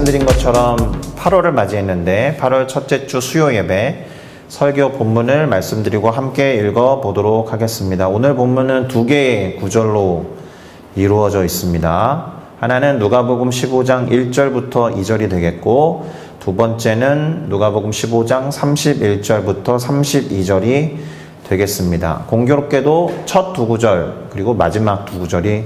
말씀드린 것처럼 8월을 맞이했는데 8월 첫째 주 수요 예배 설교 본문을 말씀드리고 함께 읽어보도록 하겠습니다. 오늘 본문은 두 개의 구절로 이루어져 있습니다. 하나는 누가복음 15장 1절부터 2절이 되겠고, 두 번째는 누가복음 15장 31절부터 32절이 되겠습니다. 공교롭게도 첫 두 구절 그리고 마지막 두 구절이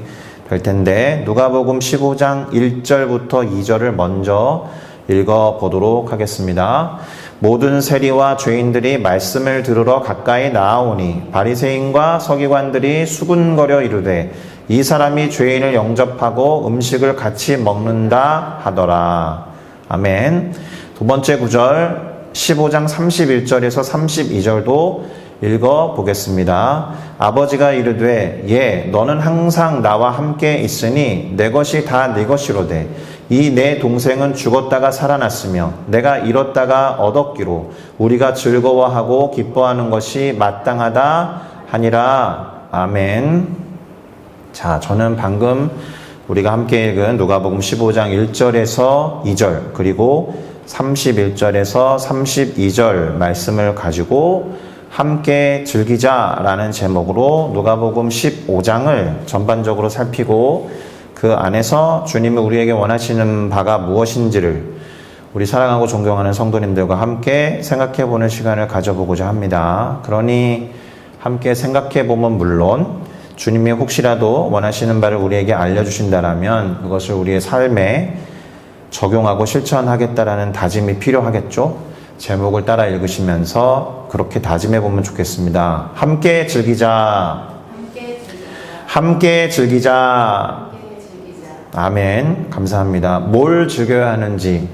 될 텐데, 누가복음 15장 1절부터 2절을 먼저 읽어보도록 하겠습니다. 모든 세리와 죄인들이 말씀을 들으러 가까이 나아오니 바리새인과 서기관들이 수군거려 이르되 이 사람이 죄인을 영접하고 음식을 같이 먹는다 하더라. 아멘. 두 번째 구절 15장 31절에서 32절도 읽어보겠습니다. 아버지가 이르되 예 너는 항상 나와 함께 있으니 내 것이 다 네 것이로되 이 내 동생은 죽었다가 살아났으며 내가 잃었다가 얻었기로 우리가 즐거워하고 기뻐하는 것이 마땅하다 하니라. 아멘. 자, 저는 방금 우리가 함께 읽은 누가복음 15장 1절에서 2절 그리고 31절에서 32절 말씀을 가지고 함께 즐기자라는 제목으로 누가복음 15장을 전반적으로 살피고, 그 안에서 주님이 우리에게 원하시는 바가 무엇인지를 우리 사랑하고 존경하는 성도님들과 함께 생각해보는 시간을 가져보고자 합니다. 그러니 함께 생각해보면 물론 주님이 혹시라도 원하시는 바를 우리에게 알려주신다라면 그것을 우리의 삶에 적용하고 실천하겠다라는 다짐이 필요하겠죠. 제목을 따라 읽으시면서 그렇게 다짐해보면 좋겠습니다. 함께 즐기자. 함께 즐기자. 아멘. 감사합니다. 뭘 즐겨야 하는지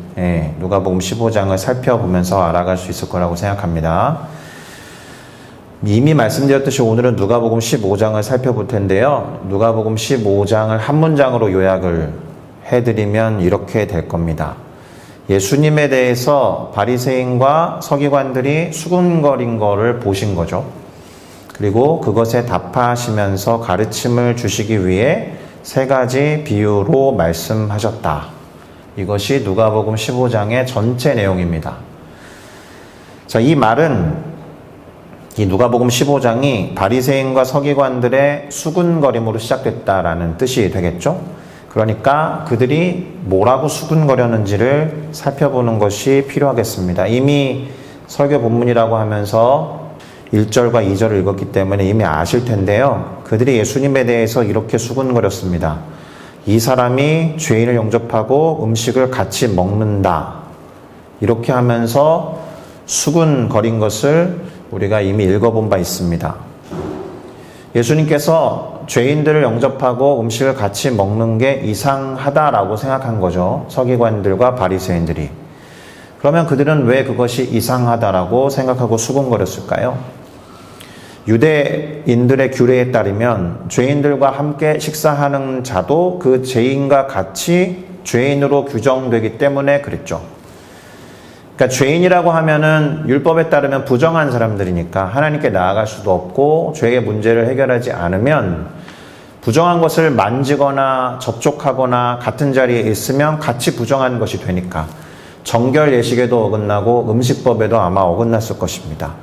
누가복음 15장을 살펴보면서 알아갈 수 있을 거라고 생각합니다. 이미 말씀드렸듯이 오늘은 누가복음 15장을 살펴볼 텐데요. 누가복음 15장을 한 문장으로 요약을 해드리면 이렇게 될 겁니다. 예수님에 대해서 바리새인과 서기관들이 수군거린 거를 보신 거죠. 그리고 그것에 답하시면서 가르침을 주시기 위해 세 가지 비유로 말씀하셨다. 이것이 누가복음 15장의 전체 내용입니다. 자, 이 말은 이 누가복음 15장이 바리새인과 서기관들의 수군거림으로 시작됐다라는 뜻이 되겠죠. 그러니까 그들이 뭐라고 수군거렸는지를 살펴보는 것이 필요하겠습니다. 이미 설교 본문이라고 하면서 1절과 2절을 읽었기 때문에 이미 아실 텐데요. 그들이 예수님에 대해서 이렇게 수군거렸습니다. 이 사람이 죄인을 영접하고 음식을 같이 먹는다. 이렇게 하면서 수군거린 것을 우리가 이미 읽어본 바 있습니다. 예수님께서 죄인들을 영접하고 음식을 같이 먹는 게 이상하다라고 생각한 거죠. 서기관들과 바리새인들이. 그러면 그들은 왜 그것이 이상하다라고 생각하고 수군거렸을까요? 유대인들의 규례에 따르면 죄인들과 함께 식사하는 자도 그 죄인과 같이 죄인으로 규정되기 때문에 그랬죠. 그러니까 죄인이라고 하면은 율법에 따르면 부정한 사람들이니까 하나님께 나아갈 수도 없고 죄의 문제를 해결하지 않으면 부정한 것을 만지거나 접촉하거나 같은 자리에 있으면 같이 부정한 것이 되니까 정결 예식에도 어긋나고 음식법에도 아마 어긋났을 것입니다.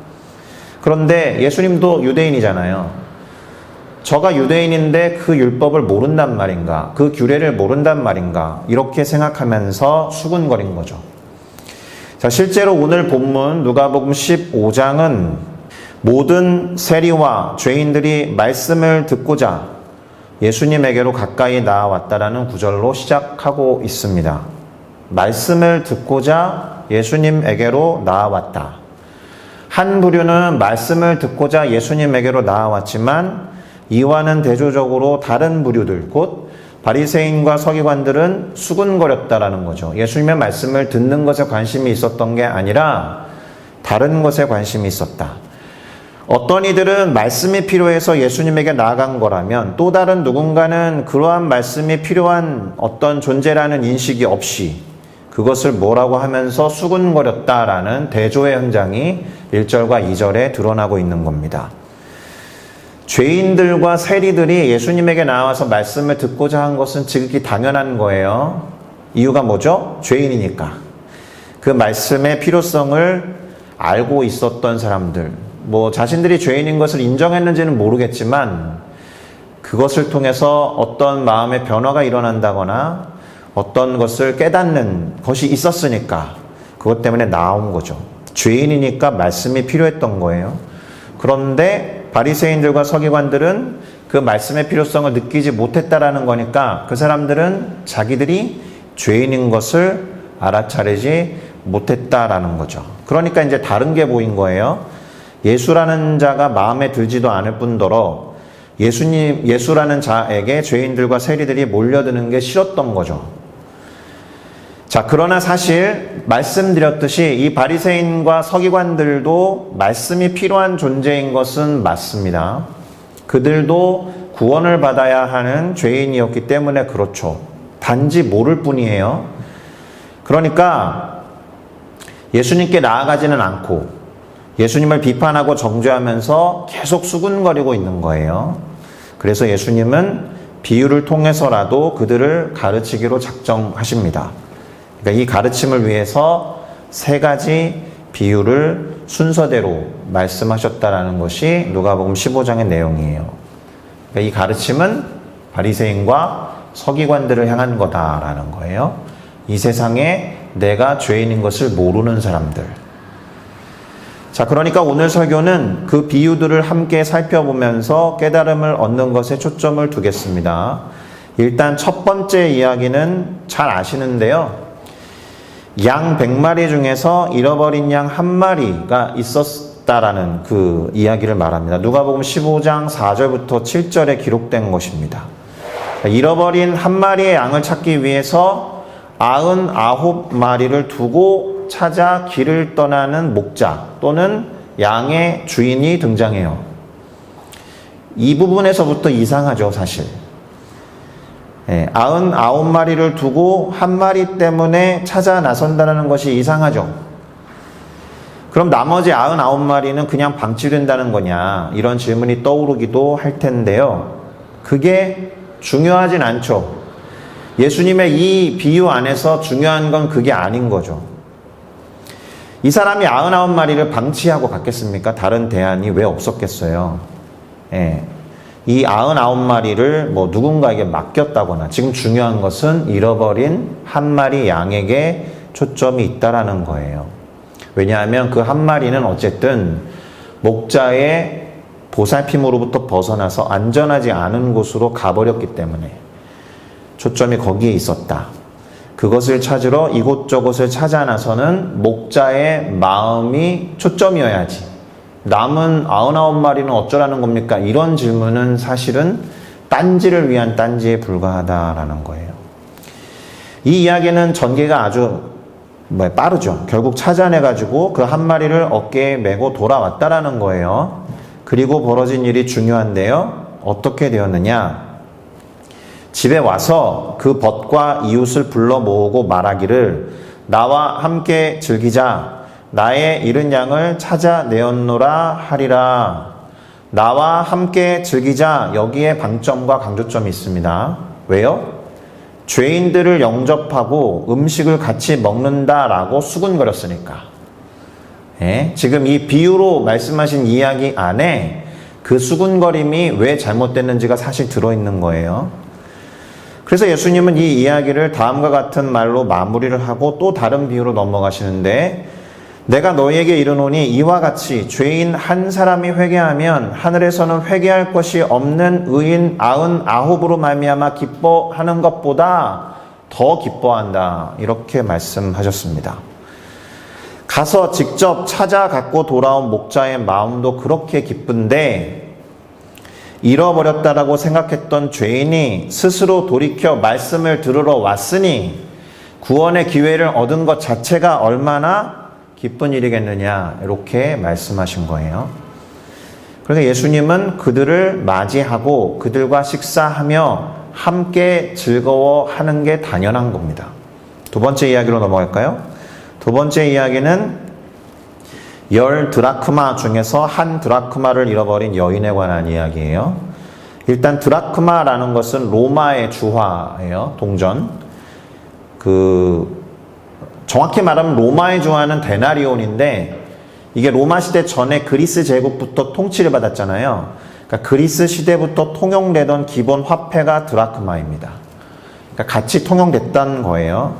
그런데 예수님도 유대인이잖아요. 저가 유대인인데 그 율법을 모른단 말인가, 그 규례를 모른단 말인가, 이렇게 생각하면서 수군거린 거죠. 자, 실제로 오늘 본문 누가복음 15장은 모든 세리와 죄인들이 말씀을 듣고자 예수님에게로 가까이 나아왔다라는 구절로 시작하고 있습니다. 말씀을 듣고자 예수님에게로 나아왔다. 한 부류는 말씀을 듣고자 예수님에게로 나아왔지만 이와는 대조적으로 다른 부류들, 곧 바리새인과 서기관들은 수군거렸다라는 거죠. 예수님의 말씀을 듣는 것에 관심이 있었던 게 아니라 다른 것에 관심이 있었다. 어떤 이들은 말씀이 필요해서 예수님에게 나아간 거라면 또 다른 누군가는 그러한 말씀이 필요한 어떤 존재라는 인식이 없이 그것을 뭐라고 하면서 수군거렸다라는 대조의 현장이 1절과 2절에 드러나고 있는 겁니다. 죄인들과 세리들이 예수님에게 나와서 말씀을 듣고자 한 것은 지극히 당연한 거예요. 이유가 뭐죠? 죄인이니까. 그 말씀의 필요성을 알고 있었던 사람들, 뭐 자신들이 죄인인 것을 인정했는지는 모르겠지만 그것을 통해서 어떤 마음의 변화가 일어난다거나 어떤 것을 깨닫는 것이 있었으니까 그것 때문에 나온 거죠. 죄인이니까 말씀이 필요했던 거예요. 그런데 바리새인들과 서기관들은 그 말씀의 필요성을 느끼지 못했다라는 거니까 그 사람들은 자기들이 죄인인 것을 알아차리지 못했다라는 거죠. 그러니까 이제 다른 게 보인 거예요. 예수라는 자가 마음에 들지도 않을 뿐더러 예수라는 자에게 죄인들과 세리들이 몰려드는 게 싫었던 거죠. 자, 그러나 사실 말씀드렸듯이 이 바리새인과 서기관들도 말씀이 필요한 존재인 것은 맞습니다. 그들도 구원을 받아야 하는 죄인이었기 때문에 그렇죠. 단지 모를 뿐이에요. 그러니까 예수님께 나아가지는 않고 예수님을 비판하고 정죄하면서 계속 수군거리고 있는 거예요. 그래서 예수님은 비유를 통해서라도 그들을 가르치기로 작정하십니다. 그러니까 이 가르침을 위해서 3가지 비유를 순서대로 말씀하셨다라는 것이 누가복음 15장의 내용이에요. 그러니까 이 가르침은 바리새인과 서기관들을 향한 거다라는 거예요. 이 세상에 내가 죄인인 것을 모르는 사람들. 자, 그러니까 오늘 설교는 그 비유들을 함께 살펴보면서 깨달음을 얻는 것에 초점을 두겠습니다. 일단 첫 번째 이야기는 잘 아시는데요. 양 100마리 중에서 잃어버린 양 1마리가 있었다라는 그 이야기를 말합니다. 누가복음 15장 4절부터 7절에 기록된 것입니다. 잃어버린 1마리의 양을 찾기 위해서 99마리를 두고 찾아 길을 떠나는 목자 또는 양의 주인이 등장해요. 이 부분에서부터 이상하죠, 사실. 99마리를 두고 1마리 때문에 찾아 나선다는 것이 이상하죠. 그럼 나머지 99마리는 그냥 방치된다는 거냐, 이런 질문이 떠오르기도 할 텐데요. 그게 중요하진 않죠. 예수님의 이 비유 안에서 중요한 건 그게 아닌 거죠. 이 사람이 99마리를 방치하고 갔겠습니까? 다른 대안이 왜 없었겠어요? 이 99마리를 뭐 누군가에게 맡겼다거나, 지금 중요한 것은 잃어버린 1마리 양에게 초점이 있다라는 거예요. 왜냐하면 그 1마리는 어쨌든 목자의 보살핌으로부터 벗어나서 안전하지 않은 곳으로 가버렸기 때문에 초점이 거기에 있었다. 그것을 찾으러 이곳저곳을 찾아 나서는 목자의 마음이 초점이어야지. 남은 99마리는 어쩌라는 겁니까? 이런 질문은 사실은 딴지를 위한 딴지에 불과하다라는 거예요. 이 이야기는 전개가 아주 빠르죠. 결국 찾아내가지고 그 1마리를 어깨에 메고 돌아왔다라는 거예요. 그리고 벌어진 일이 중요한데요. 어떻게 되었느냐? 집에 와서 그 벗과 이웃을 불러 모으고 말하기를 나와 함께 즐기자. 나의 잃은 양을 찾아내었노라 하리라. 나와 함께 즐기자. 여기에 방점과 강조점이 있습니다. 왜요? 죄인들을 영접하고 음식을 같이 먹는다라고 수군거렸으니까. 지금 이 비유로 말씀하신 이야기 안에 그 수군거림이 왜 잘못됐는지가 사실 들어있는 거예요. 그래서 예수님은 이 이야기를 다음과 같은 말로 마무리를 하고 또 다른 비유로 넘어가시는데, 내가 너희에게 이르노니 이와 같이 죄인 한 사람이 회개하면 하늘에서는 회개할 것이 없는 의인 99으로 말미암아 기뻐하는 것보다 더 기뻐한다. 이렇게 말씀하셨습니다. 가서 직접 찾아 갖고 돌아온 목자의 마음도 그렇게 기쁜데, 잃어버렸다라고 생각했던 죄인이 스스로 돌이켜 말씀을 들으러 왔으니 구원의 기회를 얻은 것 자체가 얼마나 기쁜 일이겠느냐, 이렇게 말씀하신 거예요. 그래서 예수님은 그들을 맞이하고 그들과 식사하며 함께 즐거워하는 게 당연한 겁니다. 두 번째 이야기로 넘어갈까요? 두 번째 이야기는 10드라크마 중에서 1드라크마를 잃어버린 여인에 관한 이야기예요. 일단 드라크마라는 것은 로마의 주화예요. 동전. 정확히 말하면 로마의 주화는 데나리온인데 이게 로마 시대 전에 그리스 제국부터 통치를 받았잖아요. 그러니까 그리스 시대부터 통용되던 기본 화폐가 드라크마입니다. 그러니까 같이 통용됐다는 거예요.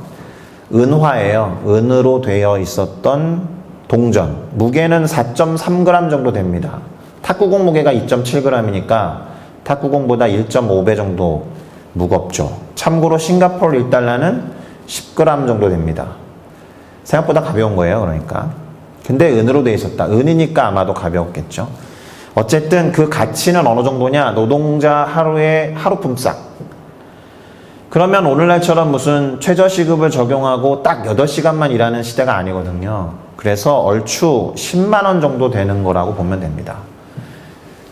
은화예요. 은으로 되어 있었던 동전. 무게는 4.3g 정도 됩니다. 탁구공 무게가 2.7g이니까 탁구공보다 1.5배 정도 무겁죠. 참고로 싱가포르 1달러는 10g 정도 됩니다. 생각보다 가벼운 거예요. 그러니까. 근데 은으로 되어 있었다. 은이니까 아마도 가벼웠겠죠. 어쨌든 그 가치는 어느 정도냐? 노동자 하루에 하루 품삯. 그러면 오늘날처럼 무슨 최저시급을 적용하고 딱 8시간만 일하는 시대가 아니거든요. 그래서 얼추 10만 원 정도 되는 거라고 보면 됩니다.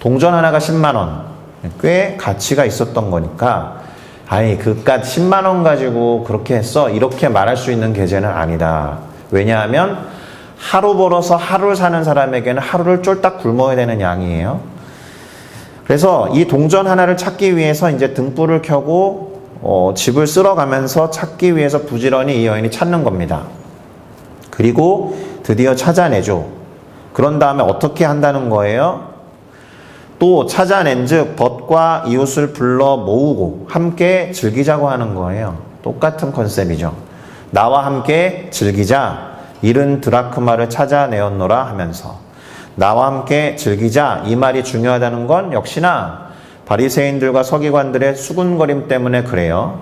동전 하나가 10만 원. 꽤 가치가 있었던 거니까 아이 그깟 10만 원 가지고 그렇게 했어? 이렇게 말할 수 있는 계제는 아니다. 왜냐하면 하루 벌어서 하루를 사는 사람에게는 하루를 쫄딱 굶어야 되는 양이에요. 그래서 이 동전 하나를 찾기 위해서 이제 등불을 켜고 집을 쓸어가면서 찾기 위해서 부지런히 이 여인이 찾는 겁니다. 그리고 드디어 찾아내죠. 그런 다음에 어떻게 한다는 거예요? 또 찾아낸 즉 벗과 이웃을 불러 모으고 함께 즐기자고 하는 거예요. 똑같은 컨셉이죠. 나와 함께 즐기자. 잃은 드라크마를 찾아내었노라 하면서 나와 함께 즐기자. 이 말이 중요하다는 건 역시나 바리새인들과 서기관들의 수군거림 때문에 그래요.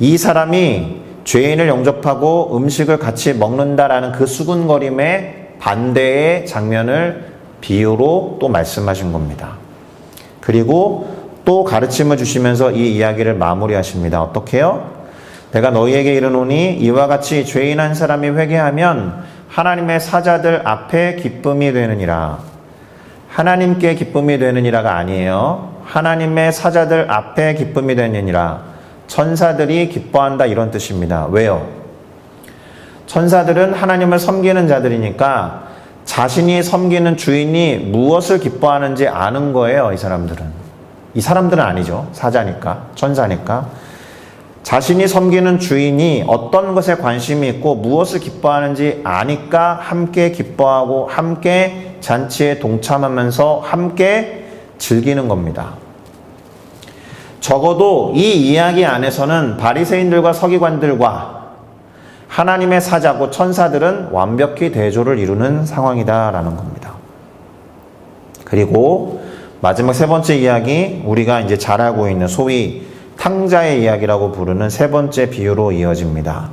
이 사람이 죄인을 영접하고 음식을 같이 먹는다라는 그 수군거림의 반대의 장면을 비유로 또 말씀하신 겁니다. 그리고 또 가르침을 주시면서 이 이야기를 마무리하십니다. 어떻게 해요? 내가 너희에게 이르노니 이와 같이 죄인 한 사람이 회개하면 하나님의 사자들 앞에 기쁨이 되느니라. 하나님께 기쁨이 되느니라가 아니에요. 하나님의 사자들 앞에 기쁨이 되느니라. 천사들이 기뻐한다 이런 뜻입니다. 왜요? 천사들은 하나님을 섬기는 자들이니까 자신이 섬기는 주인이 무엇을 기뻐하는지 아는 거예요. 이 사람들은 아니죠. 사자니까, 천사니까. 자신이 섬기는 주인이 어떤 것에 관심이 있고 무엇을 기뻐하는지 아니까 함께 기뻐하고 함께 잔치에 동참하면서 함께 즐기는 겁니다. 적어도 이 이야기 안에서는 바리새인들과 서기관들과 하나님의 사자고 천사들은 완벽히 대조를 이루는 상황이다라는 겁니다. 그리고 마지막 세 번째 이야기, 우리가 이제 잘 알고 있는 소위 탕자의 이야기라고 부르는 세 번째 비유로 이어집니다.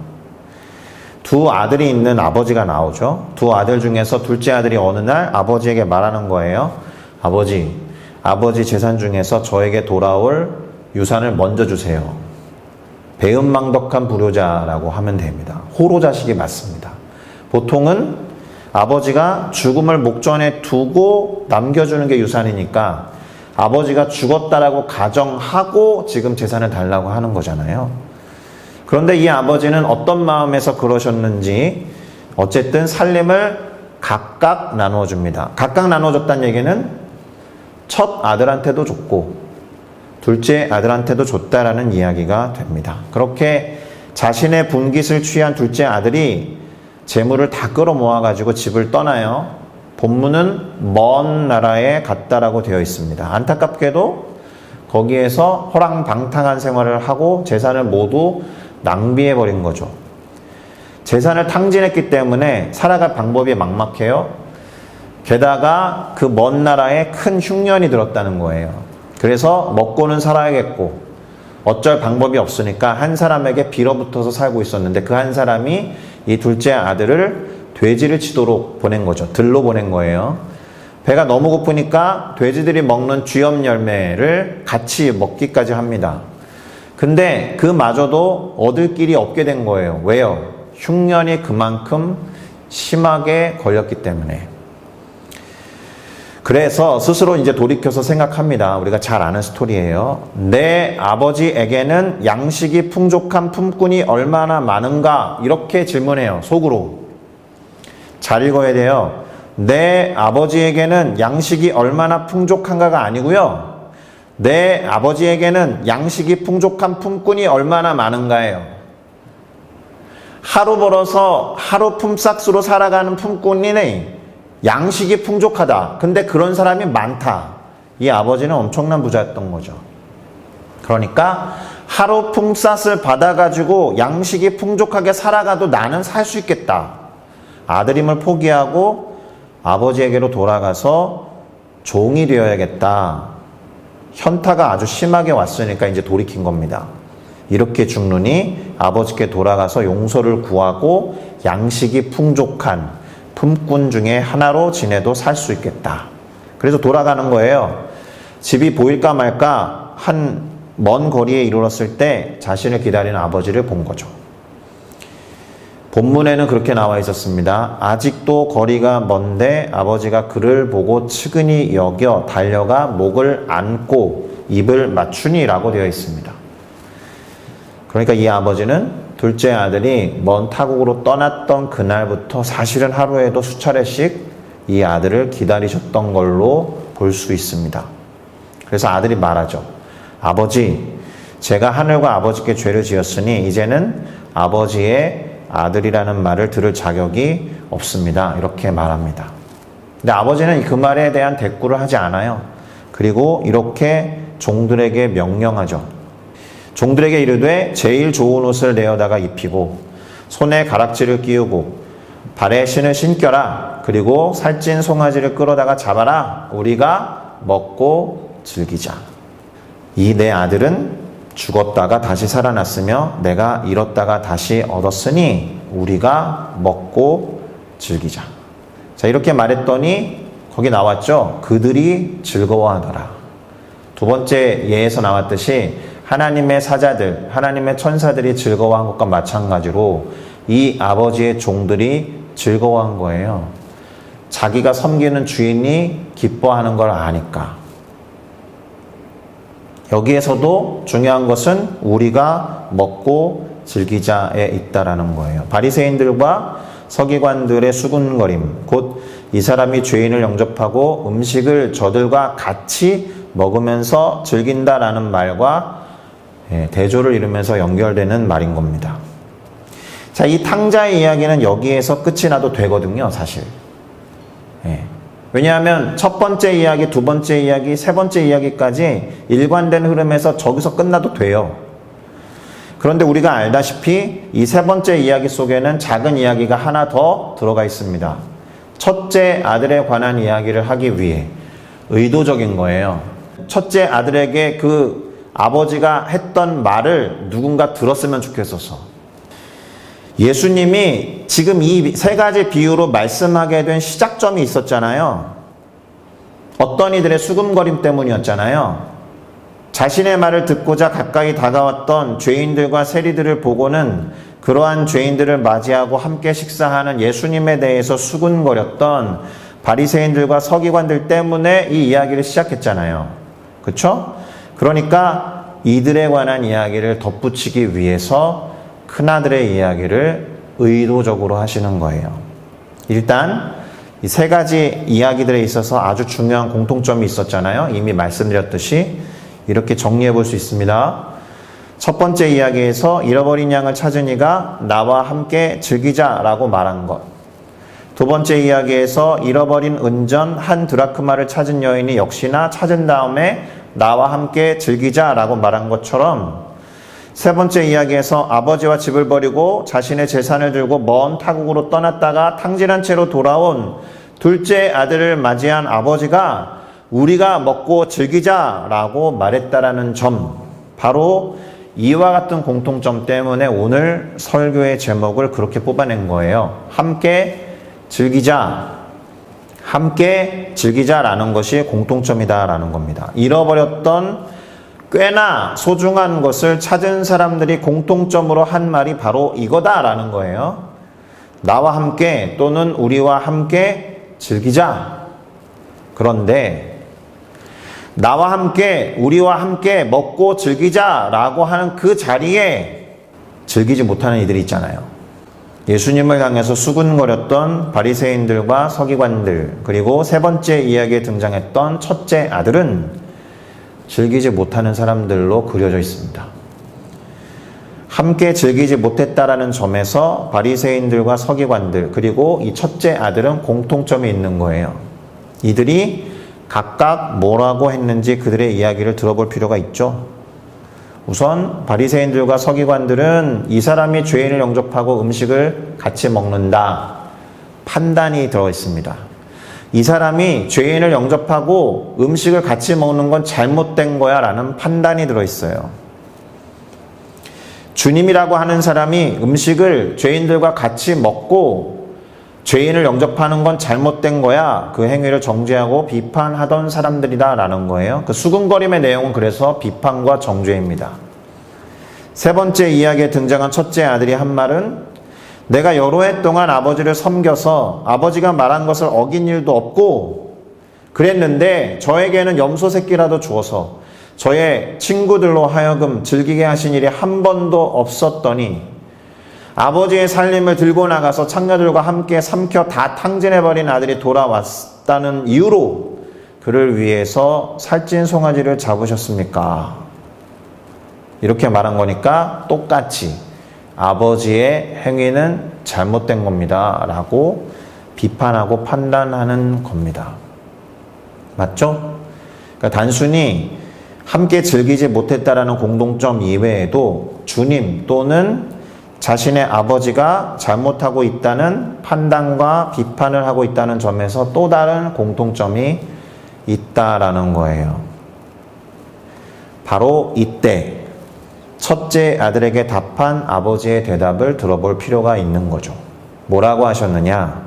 두 아들이 있는 아버지가 나오죠. 두 아들 중에서 둘째 아들이 어느 날 아버지에게 말하는 거예요. 아버지 재산 중에서 저에게 돌아올 유산을 먼저 주세요. 배은망덕한 불효자라고 하면 됩니다. 호로자식이 맞습니다. 보통은 아버지가 죽음을 목전에 두고 남겨주는 게 유산이니까 아버지가 죽었다라고 가정하고 지금 재산을 달라고 하는 거잖아요. 그런데 이 아버지는 어떤 마음에서 그러셨는지 어쨌든 살림을 각각 나누어 줍니다. 각각 나눠줬다는 얘기는 첫 아들한테도 줬고 둘째 아들한테도 줬다라는 이야기가 됩니다. 그렇게 자신의 분깃을 취한 둘째 아들이 재물을 다 끌어모아가지고 집을 떠나요. 본문은 먼 나라에 갔다라고 되어 있습니다. 안타깝게도 거기에서 호랑방탕한 생활을 하고 재산을 모두 낭비해버린 거죠. 재산을 탕진했기 때문에 살아갈 방법이 막막해요. 게다가 그 먼 나라에 큰 흉년이 들었다는 거예요. 그래서 먹고는 살아야겠고 어쩔 방법이 없으니까 한 사람에게 빌어붙어서 살고 있었는데 그 한 사람이 이 둘째 아들을 돼지를 치도록 보낸 거죠. 들로 보낸 거예요. 배가 너무 고프니까 돼지들이 먹는 쥐염 열매를 같이 먹기까지 합니다. 근데 그마저도 얻을 길이 없게 된 거예요. 왜요? 흉년이 그만큼 심하게 걸렸기 때문에. 그래서 스스로 이제 돌이켜서 생각합니다. 우리가 잘 아는 스토리예요. 내 아버지에게는 양식이 풍족한 품꾼이 얼마나 많은가? 이렇게 질문해요. 속으로. 잘 읽어야 돼요. 내 아버지에게는 양식이 얼마나 풍족한가가 아니고요. 내 아버지에게는 양식이 풍족한 품꾼이 얼마나 많은가예요. 하루 벌어서 하루 품삯으로 살아가는 품꾼이네. 양식이 풍족하다. 근데 그런 사람이 많다. 이 아버지는 엄청난 부자였던 거죠. 그러니까 하루 품삯을 받아가지고 양식이 풍족하게 살아가도 나는 살 수 있겠다. 아들임을 포기하고 아버지에게로 돌아가서 종이 되어야겠다. 현타가 아주 심하게 왔으니까 이제 돌이킨 겁니다. 이렇게 죽느니 아버지께 돌아가서 용서를 구하고 양식이 풍족한 품꾼 중에 하나로 지내도 살 수 있겠다. 그래서 돌아가는 거예요. 집이 보일까 말까 한 먼 거리에 이르렀을 때 자신을 기다리는 아버지를 본 거죠. 본문에는 그렇게 나와 있었습니다. 아직도 거리가 먼데 아버지가 그를 보고 측은히 여겨 달려가 목을 안고 입을 맞추니라고 되어 있습니다. 그러니까 이 아버지는 둘째 아들이 먼 타국으로 떠났던 그날부터 사실은 하루에도 수차례씩 이 아들을 기다리셨던 걸로 볼 수 있습니다. 그래서 아들이 말하죠. 아버지, 제가 하늘과 아버지께 죄를 지었으니 이제는 아버지의 아들이라는 말을 들을 자격이 없습니다. 이렇게 말합니다. 근데 아버지는 그 말에 대한 대꾸를 하지 않아요. 그리고 이렇게 종들에게 명령하죠. 종들에게 이르되 제일 좋은 옷을 내어다가 입히고 손에 가락지를 끼우고 발에 신을 신겨라. 그리고 살찐 송아지를 끌어다가 잡아라. 우리가 먹고 즐기자. 이 내 아들은 죽었다가 다시 살아났으며 내가 잃었다가 다시 얻었으니 우리가 먹고 즐기자. 자, 이렇게 말했더니 거기 나왔죠. 그들이 즐거워하더라. 두 번째 예에서 나왔듯이 하나님의 사자들, 하나님의 천사들이 즐거워한 것과 마찬가지로 이 아버지의 종들이 즐거워한 거예요. 자기가 섬기는 주인이 기뻐하는 걸 아니까. 여기에서도 중요한 것은 우리가 먹고 즐기자에 있다라는 거예요. 바리새인들과 서기관들의 수군거림, 곧 이 사람이 죄인을 영접하고 음식을 저들과 같이 먹으면서 즐긴다라는 말과 대조를 이루면서 연결되는 말인 겁니다. 자, 이 탕자의 이야기는 여기에서 끝이 나도 되거든요, 사실. 왜냐하면 첫 번째 이야기, 두 번째 이야기, 세 번째 이야기까지 일관된 흐름에서 저기서 끝나도 돼요. 그런데 우리가 알다시피 이 세 번째 이야기 속에는 작은 이야기가 하나 더 들어가 있습니다. 첫째 아들에 관한 이야기를 하기 위해 의도적인 거예요. 첫째 아들에게 그 아버지가 했던 말을 누군가 들었으면 좋겠어서. 예수님이 지금 이 세 가지 비유로 말씀하게 된 시작점이 있었잖아요. 어떤 이들의 수금거림 때문이었잖아요. 자신의 말을 듣고자 가까이 다가왔던 죄인들과 세리들을 보고는 그러한 죄인들을 맞이하고 함께 식사하는 예수님에 대해서 수군거렸던 바리새인들과 서기관들 때문에 이 이야기를 시작했잖아요. 그렇죠? 그러니까 이들에 관한 이야기를 덧붙이기 위해서 큰아들의 이야기를 의도적으로 하시는 거예요. 일단 이 세 가지 이야기들에 있어서 아주 중요한 공통점이 있었잖아요. 이미 말씀드렸듯이 이렇게 정리해 볼 수 있습니다. 첫 번째 이야기에서 잃어버린 양을 찾은 이가 나와 함께 즐기자라고 말한 것. 두 번째 이야기에서 잃어버린 은전 한 드라크마를 찾은 여인이 역시나 찾은 다음에 나와 함께 즐기자라고 말한 것처럼 세 번째 이야기에서 아버지와 집을 버리고 자신의 재산을 들고 먼 타국으로 떠났다가 탕진한 채로 돌아온 둘째 아들을 맞이한 아버지가 우리가 먹고 즐기자라고 말했다라는 점, 바로 이와 같은 공통점 때문에 오늘 설교의 제목을 그렇게 뽑아낸 거예요. 함께 즐기자. 함께 즐기자라는 것이 공통점이다라는 겁니다. 잃어버렸던 꽤나 소중한 것을 찾은 사람들이 공통점으로 한 말이 바로 이거다라는 거예요. 나와 함께 또는 우리와 함께 즐기자. 그런데 나와 함께 우리와 함께 먹고 즐기자라고 하는 그 자리에 즐기지 못하는 이들이 있잖아요. 예수님을 향해서 수군거렸던 바리새인들과 서기관들, 그리고 세 번째 이야기에 등장했던 첫째 아들은 즐기지 못하는 사람들로 그려져 있습니다. 함께 즐기지 못했다라는 점에서 바리새인들과 서기관들 그리고 이 첫째 아들은 공통점이 있는 거예요. 이들이 각각 뭐라고 했는지 그들의 이야기를 들어볼 필요가 있죠. 우선 바리새인들과 서기관들은 이 사람이 죄인을 영접하고 음식을 같이 먹는다 판단이 들어 있습니다. 이 사람이 죄인을 영접하고 음식을 같이 먹는 건 잘못된 거야 라는 판단이 들어 있어요. 주님이라고 하는 사람이 음식을 죄인들과 같이 먹고 죄인을 영접하는 건 잘못된 거야, 그 행위를 정죄하고 비판하던 사람들이다 라는 거예요. 그 수군거림의 내용은 그래서 비판과 정죄입니다. 세 번째 이야기에 등장한 첫째 아들이 한 말은 내가 여러 해 동안 아버지를 섬겨서 아버지가 말한 것을 어긴 일도 없고 그랬는데 저에게는 염소 새끼라도 주어서 저의 친구들로 하여금 즐기게 하신 일이 한 번도 없었더니 아버지의 살림을 들고 나가서 창녀들과 함께 삼켜 다 탕진해버린 아들이 돌아왔다는 이유로 그를 위해서 살찐 송아지를 잡으셨습니까? 이렇게 말한 거니까 똑같이 아버지의 행위는 잘못된 겁니다 라고 비판하고 판단하는 겁니다. 맞죠? 그러니까 단순히 함께 즐기지 못했다라는 공통점 이외에도 주님 또는 자신의 아버지가 잘못하고 있다는 판단과 비판을 하고 있다는 점에서 또 다른 공통점이 있다라는 거예요. 바로 이때 첫째 아들에게 답한 아버지의 대답을 들어볼 필요가 있는 거죠. 뭐라고 하셨느냐?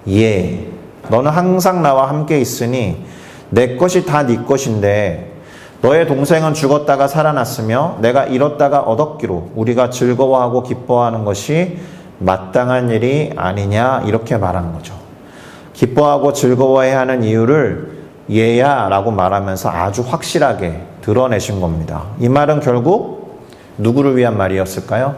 예, 너는 항상 나와 함께 있으니 내 것이 다 네 것인데 너의 동생은 죽었다가 살아났으며 내가 잃었다가 얻었기로 우리가 즐거워하고 기뻐하는 것이 마땅한 일이 아니냐, 이렇게 말한 거죠. 기뻐하고 즐거워해야 하는 이유를 얘야 라고 말하면서 아주 확실하게 드러내신 겁니다. 이 말은 결국 누구를 위한 말이었을까요?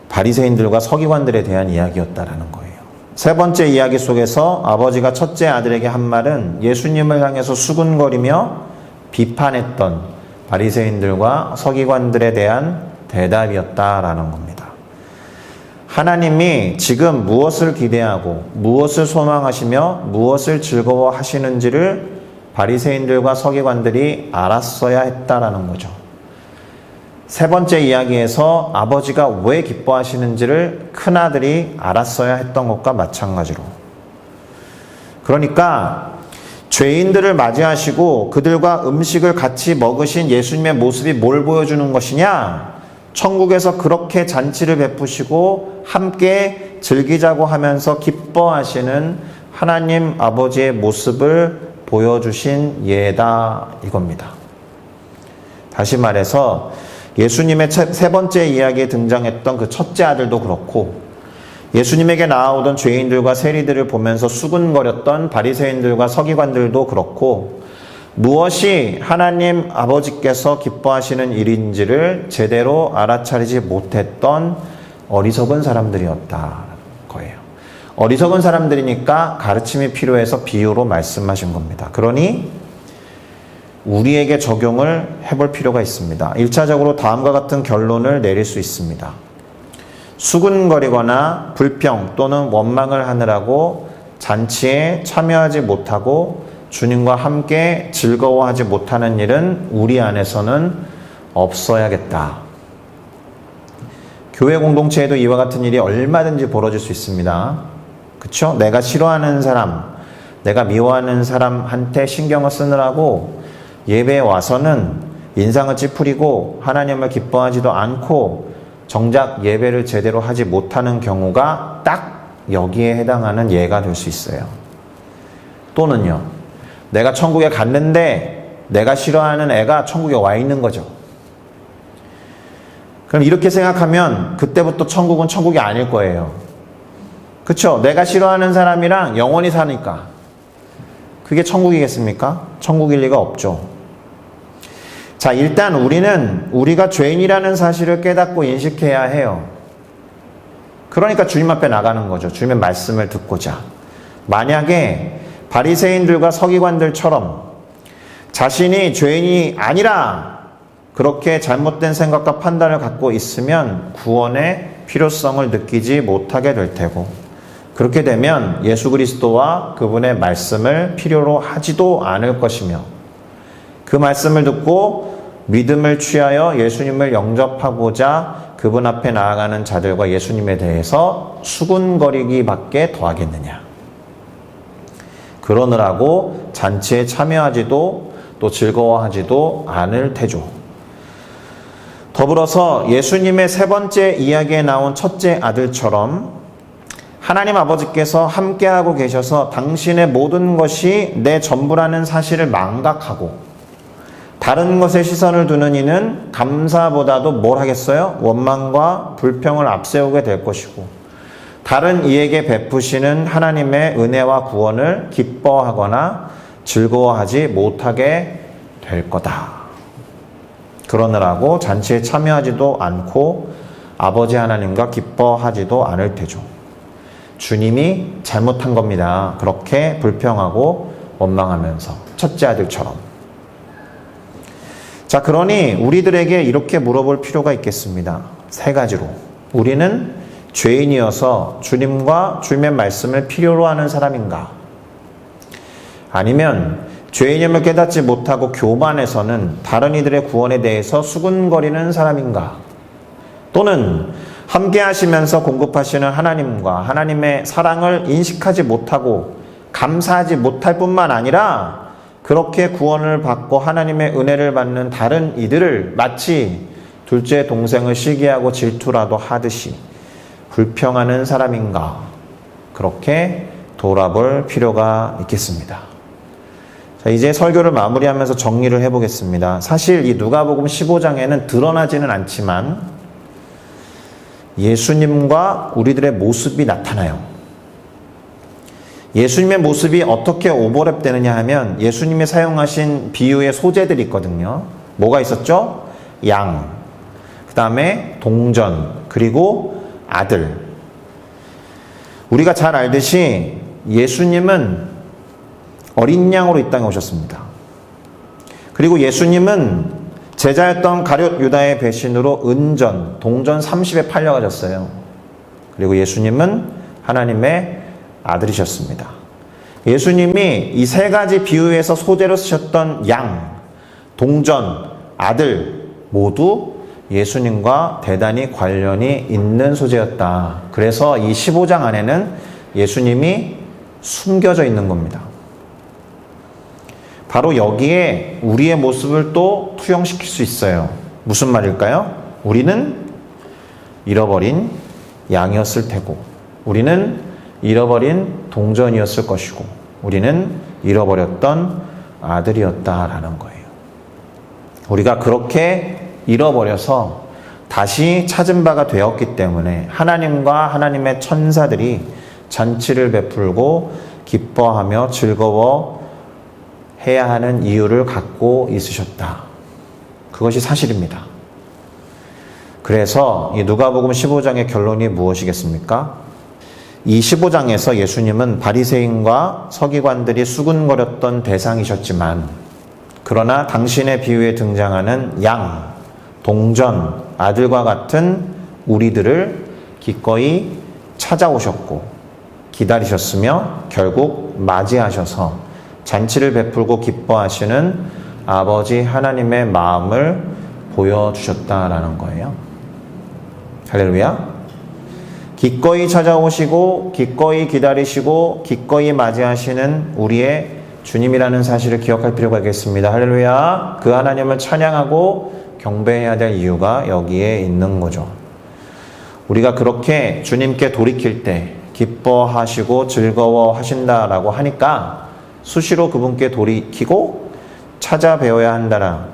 바리새인들과 서기관들에 대한 이야기였다라는 거예요. 세 번째 이야기 속에서 아버지가 첫째 아들에게 한 말은 예수님을 향해서 수군거리며 비판했던 바리새인들과 서기관들에 대한 대답이었다라는 겁니다. 하나님이 지금 무엇을 기대하고 무엇을 소망하시며 무엇을 즐거워하시는지를 바리새인들과 서기관들이 알았어야 했다라는 거죠. 세 번째 이야기에서 아버지가 왜 기뻐하시는지를 큰아들이 알았어야 했던 것과 마찬가지로, 그러니까 죄인들을 맞이하시고 그들과 음식을 같이 먹으신 예수님의 모습이 뭘 보여주는 것이냐? 천국에서 그렇게 잔치를 베푸시고 함께 즐기자고 하면서 기뻐하시는 하나님 아버지의 모습을 보여주신 예다, 이겁니다. 다시 말해서 예수님의 세 번째 이야기에 등장했던 그 첫째 아들도 그렇고 예수님에게 나아오던 죄인들과 세리들을 보면서 수군거렸던 바리새인들과 서기관들도 그렇고 무엇이 하나님 아버지께서 기뻐하시는 일인지를 제대로 알아차리지 못했던 어리석은 사람들이었다는 거예요. 어리석은 사람들이니까 가르침이 필요해서 비유로 말씀하신 겁니다. 그러니 우리에게 적용을 해볼 필요가 있습니다. 1차적으로 다음과 같은 결론을 내릴 수 있습니다. 수군거리거나 불평 또는 원망을 하느라고 잔치에 참여하지 못하고 주님과 함께 즐거워하지 못하는 일은 우리 안에서는 없어야겠다. 교회 공동체에도 이와 같은 일이 얼마든지 벌어질 수 있습니다. 그쵸? 내가 싫어하는 사람, 내가 미워하는 사람한테 신경을 쓰느라고 예배에 와서는 인상을 찌푸리고 하나님을 기뻐하지도 않고 정작 예배를 제대로 하지 못하는 경우가 딱 여기에 해당하는 예가 될 수 있어요. 또는요, 내가 천국에 갔는데 내가 싫어하는 애가 천국에 와 있는 거죠. 그럼 이렇게 생각하면 그때부터 천국은 천국이 아닐 거예요. 그쵸? 내가 싫어하는 사람이랑 영원히 사니까 그게 천국이겠습니까? 천국일 리가 없죠. 자, 일단 우리는 우리가 죄인이라는 사실을 깨닫고 인식해야 해요. 그러니까 주님 앞에 나가는 거죠. 주님의 말씀을 듣고자. 만약에 바리새인들과 서기관들처럼 자신이 죄인이 아니라 그렇게 잘못된 생각과 판단을 갖고 있으면 구원의 필요성을 느끼지 못하게 될 테고, 그렇게 되면 예수 그리스도와 그분의 말씀을 필요로 하지도 않을 것이며, 그 말씀을 듣고 믿음을 취하여 예수님을 영접하고자 그분 앞에 나아가는 자들과 예수님에 대해서 수군거리기밖에 더하겠느냐. 그러느라고 잔치에 참여하지도 또 즐거워하지도 않을 테죠. 더불어서 예수님의 세 번째 이야기에 나온 첫째 아들처럼 하나님 아버지께서 함께하고 계셔서 당신의 모든 것이 내 전부라는 사실을 망각하고 다른 것에 시선을 두는 이는 감사보다도 뭘 하겠어요? 원망과 불평을 앞세우게 될 것이고, 다른 이에게 베푸시는 하나님의 은혜와 구원을 기뻐하거나 즐거워하지 못하게 될 거다. 그러느라고 잔치에 참여하지도 않고 아버지 하나님과 기뻐하지도 않을 테죠. 주님이 잘못한 겁니다. 그렇게 불평하고 원망하면서 첫째 아들처럼. 자, 그러니 우리들에게 이렇게 물어볼 필요가 있겠습니다. 세 가지로. 우리는 죄인이어서 주님과 주님의 말씀을 필요로 하는 사람인가? 아니면 죄인임을 깨닫지 못하고 교만해서는 다른 이들의 구원에 대해서 수군거리는 사람인가? 또는 함께 하시면서 공급하시는 하나님과 하나님의 사랑을 인식하지 못하고 감사하지 못할 뿐만 아니라 그렇게 구원을 받고 하나님의 은혜를 받는 다른 이들을 마치 둘째 동생을 시기하고 질투라도 하듯이 불평하는 사람인가? 그렇게 돌아볼 필요가 있겠습니다. 자, 이제 설교를 마무리하면서 정리를 해보겠습니다. 사실 이 누가복음 15장에는 드러나지는 않지만 예수님과 우리들의 모습이 나타나요. 예수님의 모습이 어떻게 오버랩되느냐 하면 예수님이 사용하신 비유의 소재들이 있거든요. 뭐가 있었죠? 양, 그 다음에 동전, 그리고 아들. 우리가 잘 알듯이 예수님은 어린 양으로 이 땅에 오셨습니다. 그리고 예수님은 제자였던 가룟 유다의 배신으로 은전, 동전 30에 팔려가셨어요. 그리고 예수님은 하나님의 아들이셨습니다. 예수님이 이 세 가지 비유에서 소재로 쓰셨던 양, 동전, 아들 모두 예수님과 대단히 관련이 있는 소재였다. 그래서 이 15장 안에는 예수님이 숨겨져 있는 겁니다. 바로 여기에 우리의 모습을 또 투영시킬 수 있어요. 무슨 말일까요? 우리는 잃어버린 양이었을 테고, 우리는 잃어버린 동전이었을 것이고, 우리는 잃어버렸던 아들이었다라는 거예요. 우리가 그렇게 잃어버려서 다시 찾은 바가 되었기 때문에 하나님과 하나님의 천사들이 잔치를 베풀고 기뻐하며 즐거워해야 하는 이유를 갖고 있으셨다. 그것이 사실입니다. 그래서 이 누가복음 15장의 결론이 무엇이겠습니까? 이 15장에서 예수님은 바리새인과 서기관들이 수군거렸던 대상이셨지만, 그러나 당신의 비유에 등장하는 양, 동전, 아들과 같은 우리들을 기꺼이 찾아오셨고 기다리셨으며 결국 맞이하셔서 잔치를 베풀고 기뻐하시는 아버지 하나님의 마음을 보여주셨다라는 거예요. 할렐루야. 기꺼이 찾아오시고 기꺼이 기다리시고 기꺼이 맞이하시는 우리의 주님이라는 사실을 기억할 필요가 있겠습니다. 할렐루야. 그 하나님을 찬양하고 경배해야 될 이유가 여기에 있는 거죠. 우리가 그렇게 주님께 돌이킬 때 기뻐하시고 즐거워하신다라고 하니까 수시로 그분께 돌이키고 찾아뵈어야 한다라.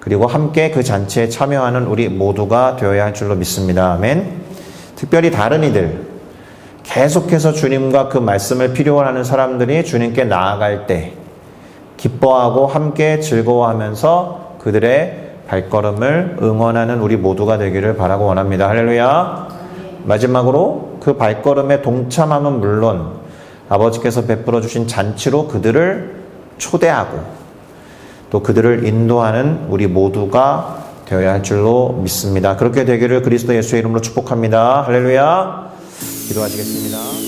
그리고 함께 그 잔치에 참여하는 우리 모두가 되어야 할 줄로 믿습니다. 아멘. 특별히 다른 이들, 계속해서 주님과 그 말씀을 필요로 하는 사람들이 주님께 나아갈 때 기뻐하고 함께 즐거워하면서 그들의 발걸음을 응원하는 우리 모두가 되기를 바라고 원합니다. 할렐루야. 마지막으로 그 발걸음에 동참함은 물론 아버지께서 베풀어 주신 잔치로 그들을 초대하고 또 그들을 인도하는 우리 모두가 되어야 할 줄로 믿습니다. 그렇게 되기를 그리스도 예수의 이름으로 축복합니다. 할렐루야. 기도하시겠습니다.